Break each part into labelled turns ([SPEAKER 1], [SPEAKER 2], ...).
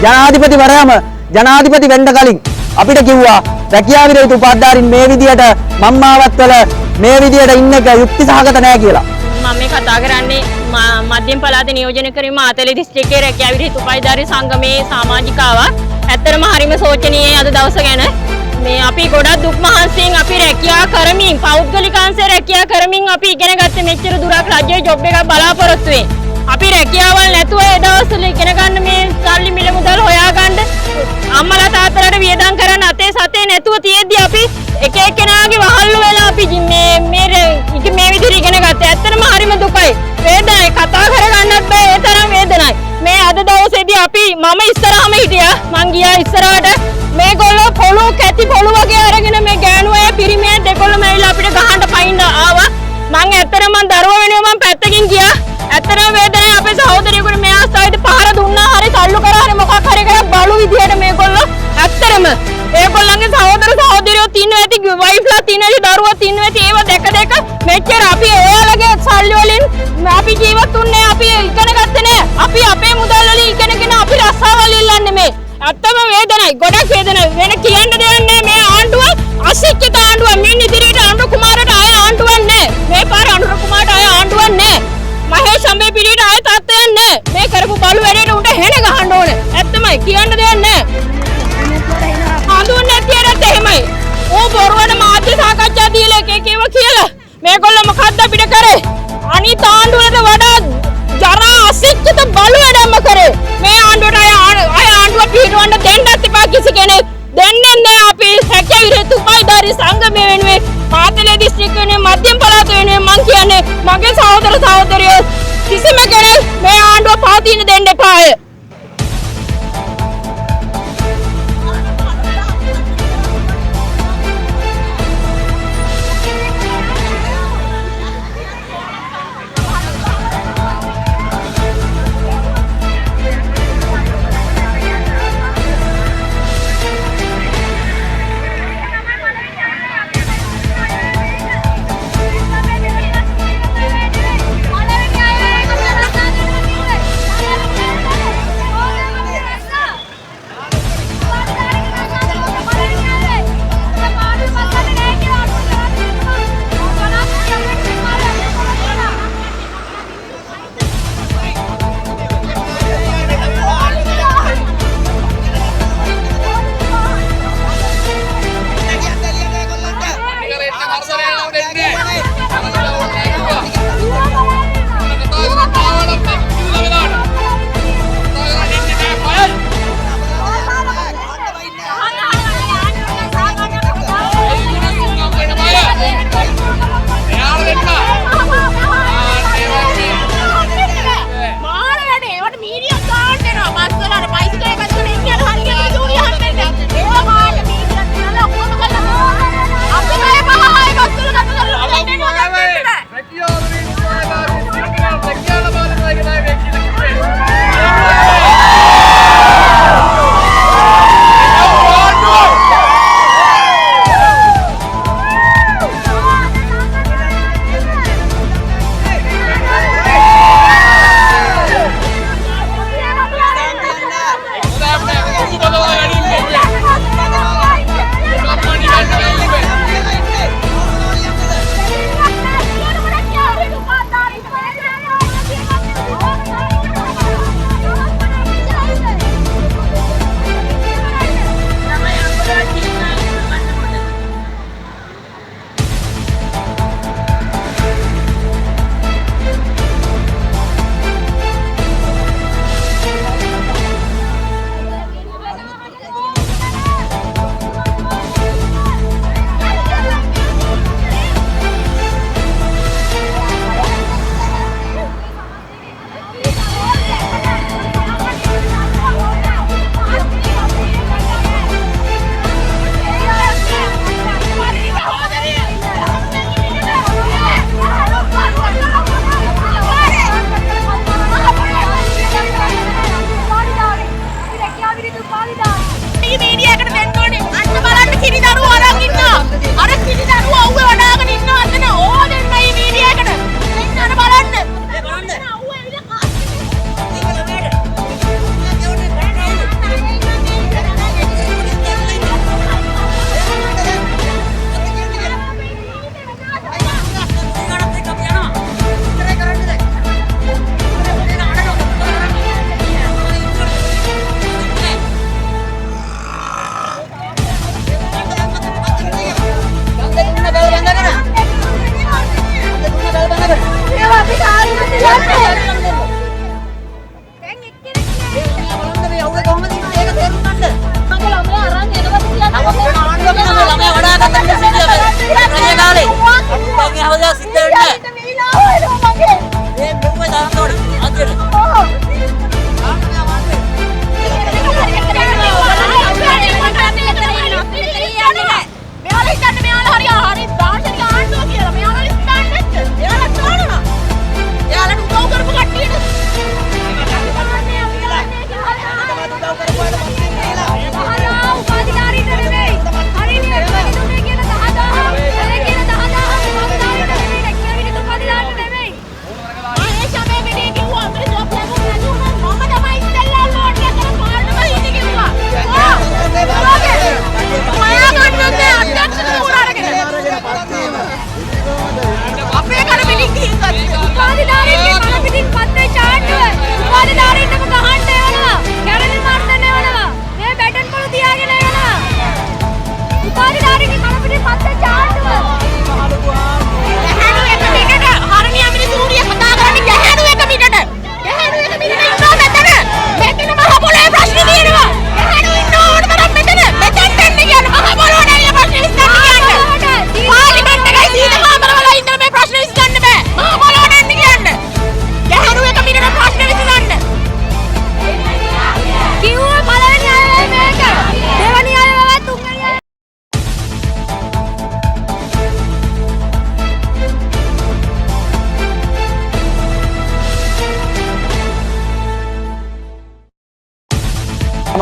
[SPEAKER 1] ජනාධිපතිවරයාම ජනාධිපති වෙන්න කලින් අපිට කිව්වා රැකියා විරහිත උපාධිධාරීන් මේ විදියට මම්මාවත්වල මේ විදියට ඉන්න එක යුක්ති සහගත නෑ කියලා.
[SPEAKER 2] මම මේ කතා කරන්නේ මධ්‍යම පළාතේ නියෝජනය කරන මාතලේ දිස්ත්‍රික්කයේ රැකියා විරහිත උපාධිධාරී සංගමේ සමාජිකාවක්. ඇත්තටම හරිම සෝචනීයයි අද දවස ගැන. මේ අපි ගොඩක් දුක් මහන්සියෙන් අපි රැකියා කරමින් පෞද්ගලික අංශයේ රැකියා කරමින් අපි ඉගෙන ගත්තේ මෙච්චර දුරක් රජයේ ජොබ් එකක් බලාපොරොත්තු වෙන්නේ. අපි රැකියාවල් නැතුව ඒ දවස්වල ඉගෙන ගන්න මේ සල්ලි මිල මුදල් හොයාගන්න අම්මලා තාත්තලාට වියදම් කරන්න අතේ සතේ නැතුව තියෙද්දි අපි එක එක්කෙනාගේ වහල්ලු වෙලා අපි මේ විදිහට ඉගෙන ගත්තා. ඇත්තටම හරිම දුකයි. වේදනයි කතා කරගන්නත් බෑ ඒ තරම් වේදනයි. මේ අද දවසේදී අපි මම ඉස්සරහම හිටියා. මං ගියා ඉස්සරහට මේගොල්ලෝ පොළොව කැටි පොළොව වගේ අරගෙන මේ ගෑනු අය පිරිමි අය දෙකොල්ලම ඇවිල්ලා අපිට ගහන්න පයින්න ආවා. මං ඇත්තටම මං දරුවා වෙනුවෙන් මං පැත්තකින් ගියා. ඇත්තටම වේදනයි අපේ සහෝදරියෙකුට මේ අවස්ථාවේදී පහර දුන්නා හරි තල්ලු කරා හරි මොකක් හරි කරලා බලු විදියට මේගොල්ලෝ ඇත්තටම ඒගොල්ලන්ගේ සහෝදර සහෝදරියෝ තින්න ඇති වයිෆ්ලා තින්න ඇති දරුවෝ තින්න ඇති ඒව දැක මෙච්චර අපි ඔයාලගේ සල්ලි වලින් අපි ජීවත් වුණේ අපි ඉගෙන ගත්තේ නෑ. අපි අපේ මුදල් වලින් ඉගෙනගෙන අපි රස්සාවල් ඉල්ලන්නේ මේ. ඇත්තම වේදනයි ගොඩක් වේදනයි වෙන කියන්න දෙයක් නෑ. මේ ආණ්ඩුව අශික්ෂිත ආණ්ඩුව. මින් ඉදිරියට අනුර කුමාරට ආය ආණ්ඩුවක් නෑ. මේ පාර අනුර කුමාරට ආය ආණ්ඩුවක් නෑ. මහේෂ් අම්බේ පිළිට ආය තත්ත්වයක් නෑ. මේ කරපු බලු වැඩේට උන්ට හෙන ගහන්න ඕනේ. ඇත්තමයි කියන්න දෙයක් නෑ. හඳුන්නේ නැතිරත් එහෙමයි. ඕ බොරුවට මාධ්‍ය සාකච්ඡා දීලා එක ඒවා කියලා. මේගොල්ලෝ මොකද්ද අපිට කරේ? අනිත් ආණ්ඩුවට වඩා ජරා අශික්ෂිත බලු වැඩම කරේ. මේ ආණ්ඩුවට අය ආණ්ඩුව පිටවන්න දෙන්නත් එපා කිසි කෙනෙක්. දෙන්නේ නැහැ අපි රැකියා විරහිත උපාධිධාරී සංගමය වෙනුවෙන් මාතලේ දිස්ත්‍රික්කයේ මධ්‍යම පළාත වෙනුවෙන් මං කියන්නේ මගේ සහෝදර සහෝදරියෝ කිසිම කෙනෙක් මේ ආණ්ඩුව පවතින දෙන්න එපාය.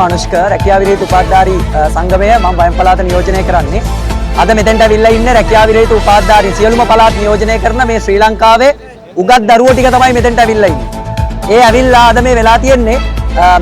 [SPEAKER 1] අනුෂ්ක රැකියා විරහිත උපාධිධාරී සංගමය මම වයම් පළාත නියෝජනය කරන්නේ. අද මෙතෙන්ට අවිල්ලා ඉන්නේ රැකියා විරහිත උපාධිධාරී සියලුම පළාත් නියෝජනය කරන මේ ශ්‍රී ලංකාවේ උගත් දරුවෝ ටික තමයි මෙතෙන්ට අවිල්ලා ඉන්නේ. ඒ අවිල්ලා අද මේ වෙලා තියෙන්නේ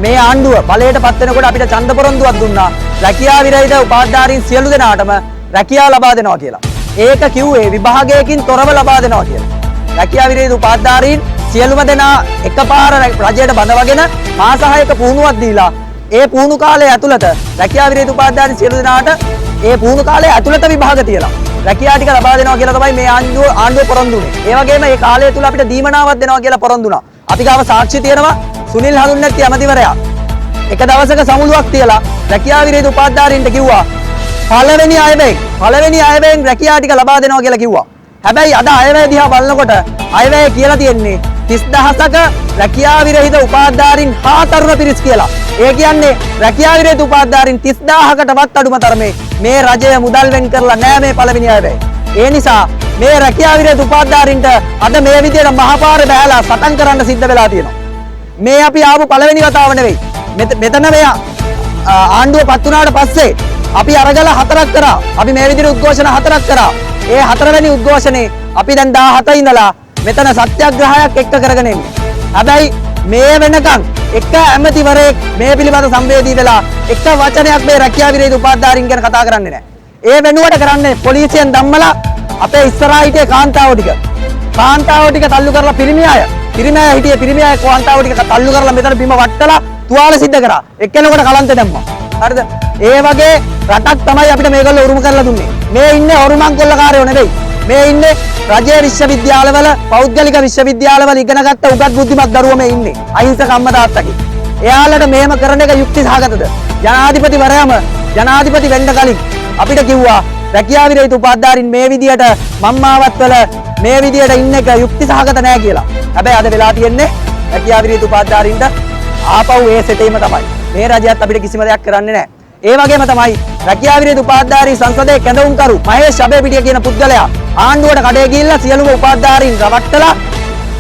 [SPEAKER 1] මේ ආණ්ඩුව බලයට පත් වෙනකොට අපිට ඡන්ද පොරොන්දුවක් දුන්නා. රැකියා විරහිත උපාධිධාරීන් සියලු දෙනාටම රැකියාව ලබා දෙනවා කියලා. ඒක කිව්වේ විභාගයකින් තොරව ලබා දෙනවා කියලා. රැකියා විරහිත උපාධිධාරීන් සියලුම දෙනා එකපාර රජයට බඳවගෙන මාස 6ක පුහුණුවක් දීලා ඒ පුහුණු කාලය ඇතුළත රැකියා විරහිත උපාධිධාරීන් සියලු දෙනාට ඒ පුහුණු කාලය ඇතුළත විභාග තියලා රැකියා ටික ලබා දෙනවා කියලා තමයි මේ ආණ්ඩුව පොරොන්දු වුණේ. ඒ වගේම මේ කාලය තුල අපිට දීමනාවක් දෙනවා කියලා පොරොන්දු වුණා. අපි ගාව සාක්ෂි තියෙනවා සුනිල් හඳුන්නැති ඇමතිවරයා එක දවසක සමුළුවක් තියලා රැකියා විරහිත උපාධිධාරීන්ට කිව්වා පළවෙනි අයවැයෙන් රැකියා ටික ලබා දෙනවා කියලා කිව්වා. හැබැයි අද අයවැය දිහා බලනකොට අයවැය කියලා තියෙන්නේ 30000ක රැකියා විරහිත උපාධිධාරීන් හා තරුණ පිරිස් කියලා. ඒ කියන්නේ රැකියා විරහිත උපාධිධාරීන් 30000කටවත් අඩුම තරමේ මේ රජය මුදල් වෙන් කරලා නැහැ මේ පළවෙනි අයවැය. ඒ නිසා මේ රැකියා විරහිත උපාධිධාරීන්ට අද මේ විදියට මහපාරේ බහැලා සටන් කරන්න සිද්ධ වෙලා තියෙනවා. මේ අපි ආපු පළවෙනි වතාව නෙවෙයි. මෙතන මේ ආණ්ඩුව පත් වුණාට පස්සේ අපි අරගල 4ක් කරා. අපි මේ විදිහට උද්ඝෝෂණ 4ක් කරා. ඒ 4වෙනි උද්ඝෝෂණේ අපි දැන් 17 ඉඳලා මෙතන සත්‍යාග්‍රහයක් එක්ක කරගෙන ඉන්නේ. හැබැයි මේ වෙනකන් එක ඇමතිවරයෙක් මේ පිළිබඳ සංවේදී වෙලා එක වචනයක් මේ රැකියා විරහිත උපාධිධාරීන් ගැන කතා කරන්නේ නැහැ. ඒ වෙනුවට කරන්නේ පොලිසියෙන් ධම්මලා අපේ ඉස්සරහා හිටිය කාන්තාවෝ ටික තල්ලු කරලා පිරිමි අය කාන්තාවෝ ටික තල්ලු කරලා මෙතන බිම වට්ටලා තුවාල සිද්ධ කරා. එක්කෙනෙකුට කලන්ත දැම්මා. හරිද? ඒ වගේ රටක් තමයි අපිට මේගොල්ලෝ උරුම කරලා දුන්නේ. මේ ඉන්නේ හොරුමන් කොල්ලකාරයෝ නෙවෙයි. මේ ඉන්නේ රජයේ විශ්වවිද්‍යාලවල පෞද්ගලික විශ්වවිද්‍යාලවල ඉගෙනගත්ත උගත් බුද්ධිමත් දරුවෝ මේ ඉන්නේ. අහිංසක අම්මා තාත්තගේ. එයාලට මෙහෙම කරන එක යුක්ති සහගතද? ජනාධිපති වෙන්න කලින් අපිට කිව්වා රැකියා විරහිත උපාධිධාරීන් මේ විදියට මම්මාවත්වල මේ විදියට ඉන්න එක යුක්ති සහගත නෑ කියලා. හැබැයි අද වෙලා තියෙන්නේ රැකියා විරහිත උපාධිධාරීන්ට ආපහු ඒ සෙටීම තමයි. මේ රජයත් අපිට කිසිම දෙයක් කරන්නේ නෑ. ඒ වගේම තමයි රැකියා විරහිත උපාධිධාරී සංසදයේ කැඳවුම්කරු මහේෂ් අබේපිටිය කියන පුද්ගලයා ආණ්ඩුවට කඩේ ගිහිල්ලා සියලුම උපාධිධාරීන් රවට්ටලා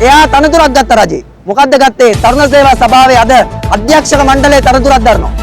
[SPEAKER 1] එයා තනතුරක් ගත්ත රජේ. මොකද්ද ගත්තේ? තරුණ සේවා සභාවේ අද අධ්‍යක්ෂක මණ්ඩලයේ තනතුරක් දරනවා.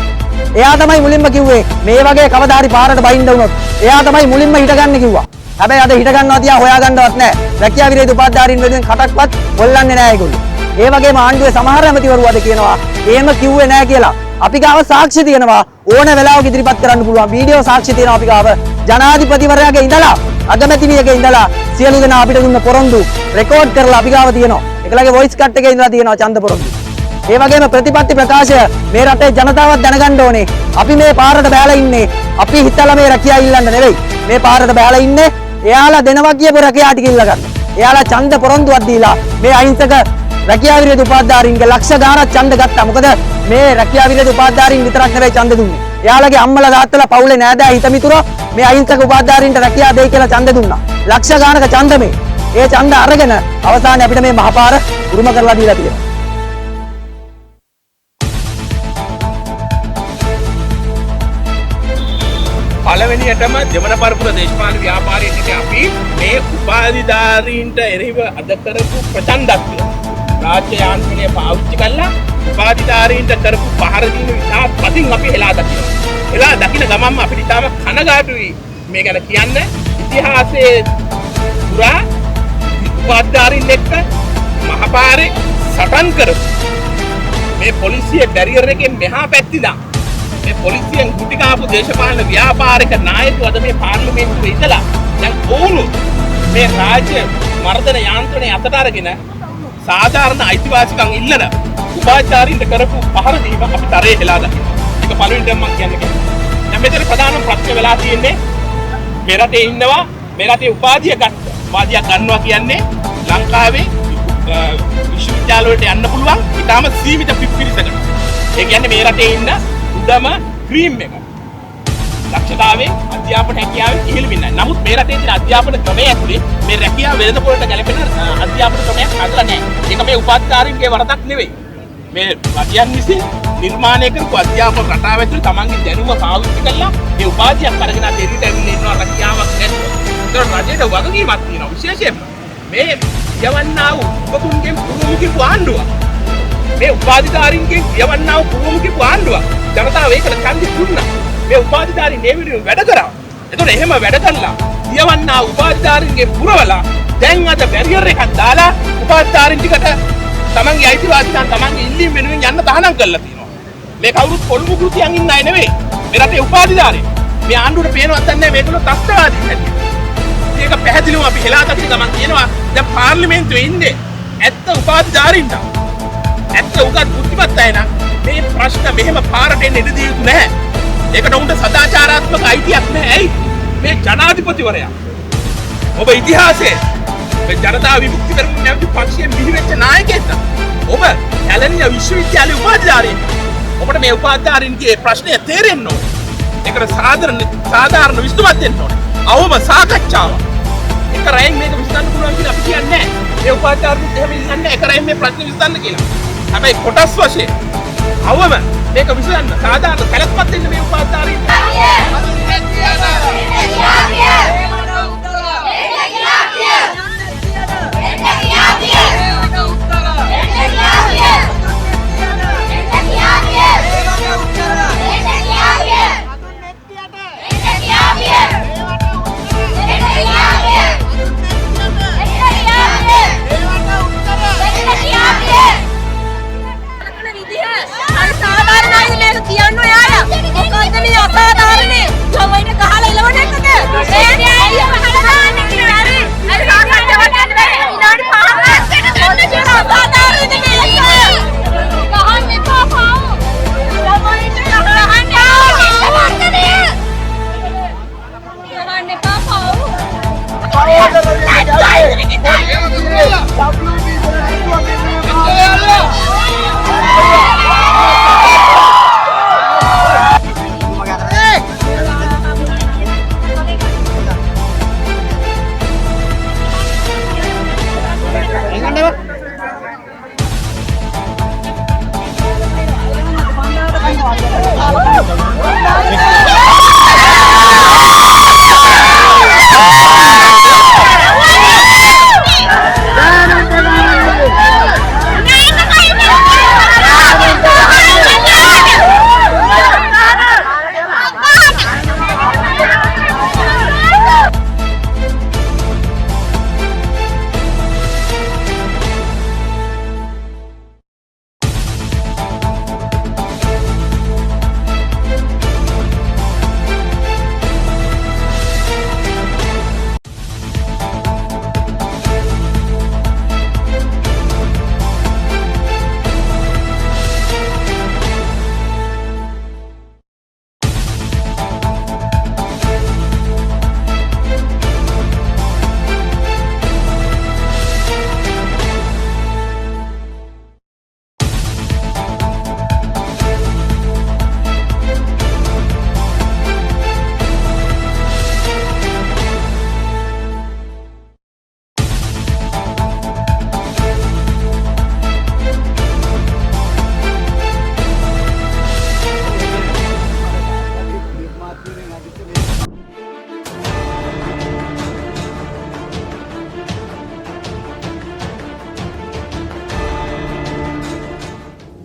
[SPEAKER 1] එයා තමයි මුලින්ම කිව්වේ මේ වගේ කවදා හරි පාරට බයින්න වුණොත් එයා තමයි මුලින්ම හිටගන්න කිව්වා. හැබැයි අද හිට ගන්නවා තියා හොයාගන්නවත් නැහැ. රැකියා විරහිත උපාධිධාරීන් වෙනුවෙන් කටක්වත් හොල්ලන්නේ නැහැ ඒගොල්ලෝ. ඒ වගේම ආණ්ඩුවේ සමහර ඇමතිවරු අද කියනවා එහෙම කිව්වේ නැහැ කියලා. අපි ගාව සාක්ෂි තියෙනවා ඕන වෙලාවක ඉදිරිපත් කරන්න පුළුවන්. වීඩියෝ සාක්ෂි තියෙනවා අපි ගාව. ජනාධිපතිවරයාගේ ඉඳලා අගමැතිනියගේ ඉඳලා සියලු දෙනා අපිට දුන්න පොරොන්දු රෙකෝඩ් කරලා අපි ගාව තියෙනවා. ඒකලගේ වොයිස් කට් එකේ ඉඳලා තියෙනවා ඡන්ද පොරොන්දු. ඒ වගේම ප්‍රතිපත්ති ප්‍රකාශය මේ රටේ ජනතාවත් දැනගන්න ඕනේ. අපි මේ පාරට බෑලා ඉන්නේ. අපි හිතලා මේ රැකියා ඉල්ලන්න නෙවෙයි. මේ පාරට බෑලා ඉන්නේ. එයාලා දෙනවා කියපු රැකියා ටික ඉල්ල ගන්න. එයාලා ඡන්ද පොරොන්දුවක් දීලා මේ අහිංසක රැකියා විරහිත උපාධිධාරීන්ගේ ලක්ෂ ගාණක් ඡන්ද ගත්තා. මොකද මේ රැකියා විරහිත උපාධිධාරීන් විතරක් නෙවෙයි ඡන්ද දුන්නේ. එයාලගේ අම්මලා තාත්තලා පවුලේ නෑදෑ හිතමිතුරෝ මේ අහිංසක උපාධිධාරීන්ට රැකියා දෙයි කියලා ඡන්ද දුන්නා. ලක්ෂ ගාණක ඡන්ද මේ. ඒ ඡන්ද අරගෙන අවසානයේ අපිට මේ මහපාර උරුම කරලා දීලා තියෙනවා.
[SPEAKER 3] පළවෙනියටම දෙවන පරපුර දේශපාලන ව්‍යාපාරයේදී අපි මේ උපාධිධාරීන්ට එරෙහිව අද කරපු ප්‍රචණ්ඩත්වය රාජ්‍ය යාන්ත්‍රණය පාවිච්චි කරලා උපාධිධාරීන්ට කරපු පහර දීම ඉතා පතින් අපි හෙලා දකිනවා. හෙලා දකින ගමන්ම අපිට ඉතාම කනගාටුයි මේ ගැන කියන්න. ඉතිහාසයේ පුරා උපාධිධාරීන් එක්ක මහපාරේ සටන් කරපු මේ පොලිසිය බැරියර් එකෙන් මෙහා පැත්තිලා මේ පොලිසියෙන් ගුටි කාපු දේශපාලන ව්‍යාපාරික නායකයෝ අද මේ පාර්ලිමේන්තුවේ ඉඳලා දැන් ඕනු මේ රාජ්‍ය මර්ධන යාන්ත්‍රණය අතට අරගෙන සාධාරණ අයිතිවාසිකම් ඉල්ලන උපාධිධාරීන්ට කරපු පහර දීම අපි තරේ හෙලා දකිනවා. ඒක පළවෙනිට මම කියන්නේ. දැන් මෙතන ප්‍රධානම ප්‍රශ්නේ වෙලා තියෙන්නේ මේ රටේ ඉන්නවා මේ රටේ උපාධියක් ගන්නවා කියන්නේ ලංකාවේ විශ්වවිද්‍යාල වලට යන්න පුළුවන් ඊටාම සීමිත පිරිසකට. ඒ කියන්නේ මේ රටේ ඉන්න උදම ක්‍රීම් එක. දක්ෂතාවයේ අධ්‍යාපන හැකියාවේ ඉහළ වෙන්නේ. නමුත් මේ රටේ තියෙන අධ්‍යාපන ක්‍රමය ඇතුලේ මේ රැකියාව වෙළඳ පොළට ගැලපෙන අධ්‍යාපන ක්‍රමයක් හදලා නැහැ. ඒක මේ උපාධිධාරීන්ගේ වරදක් නෙවෙයි. මේ රජයන් විසින් නිර්මාණය කරපු අධ්‍යාපන රටාව ඇතුලේ තමන්ගේ දැනුම පාවිච්චි කරලා මේ උපාධියක් අරගෙන දෙරිට ඇවිල්ලා ඉන්නවා රැකියාවක් නැතුව. ඒක රජයට වගකීමක් තියෙනවා විශේෂයෙන්ම. මේ යවන්නා වූ උපතුන්ගෙන් පුරුමුකි ආණ්ඩුව. මේ උපාධිධාරීන්ගෙන් යවන්නා වූ පුරුමුකි ආණ්ඩුව. ජනතාව ඒකට ඡන්දෙ දුන්නා. මේ උපාධිධාරීන් මේ විදිහට වැඩ කරා. එතකොට එහෙම වැඩ කළා. කියවන්නා උපාධිධාරීන්ගේ පුරවලා දැන් අද බැරියර් එකක් දාලා උපාධිධාරීන් ටිකට තමන්ගේ අයිතිවාසිකම් තමන්ගේ ඉල්ලීම් වෙනුවෙන් යන්න තහනම් කරලා තියෙනවා. මේ කවුරුත් කොළඹ කෘතියන් ඉන්න අය නෙවෙයි. මේ රටේ උපාධිධාරීන්. මේ ආණ්ඩුවට පේනවත් නැහැ මේගොල්ලෝ තස්ත්‍රවාදී හැටි. ඒක පැහැදිලිවම අපි හෙලා දකින ගමන් කියනවා දැන් පාර්ලිමේන්තුවේ ඉන්නේ ඇත්ත උපාධිධාරීන්ට. ඇත්ත උගත් බුද්ධිමත් අය නම් මේ ප්‍රශ්න මෙහෙම පාරට එන්න ඉඩ දිය යුතු නැහැ. ඒකට උන්ට සදාචාරාත්මක අයිතියක් නැහැ. ඇයි? මේ ජනාධිපතිවරයා. ඔබ ඉතිහාසයේ මේ ජනතා විමුක්ති පෙරමුණ නැවති පක්ෂයෙන් බිහිවෙච්ච නායකයෙක්. ඔබ කැලණිය විශ්වවිද්‍යාලයේ උපාධිධාරීන්. ඔබට මේ උපාධිධාරීන්ගේ ප්‍රශ්නය තේරෙන්න ඕනේ. ඒකට සාධාරණ විසඳුමක් දෙන්න ඕනේ. අවම සාකච්ඡාව. එක රැයින් මේක විසඳන්න පුළුවන් කියලා අපි කියන්නේ නැහැ. මේ උපාධිධාරීන් එහෙම ඉන්නේ එක රැයින් මේ ප්‍රශ්න විසඳන්න කියලා. හැබැයි කොටස් වශයෙන් අවම මේක විසඳන්න සාධාරණ සැලැස්මක් දෙන්න මේ උපාධිධාරීන්.
[SPEAKER 4] Thank you.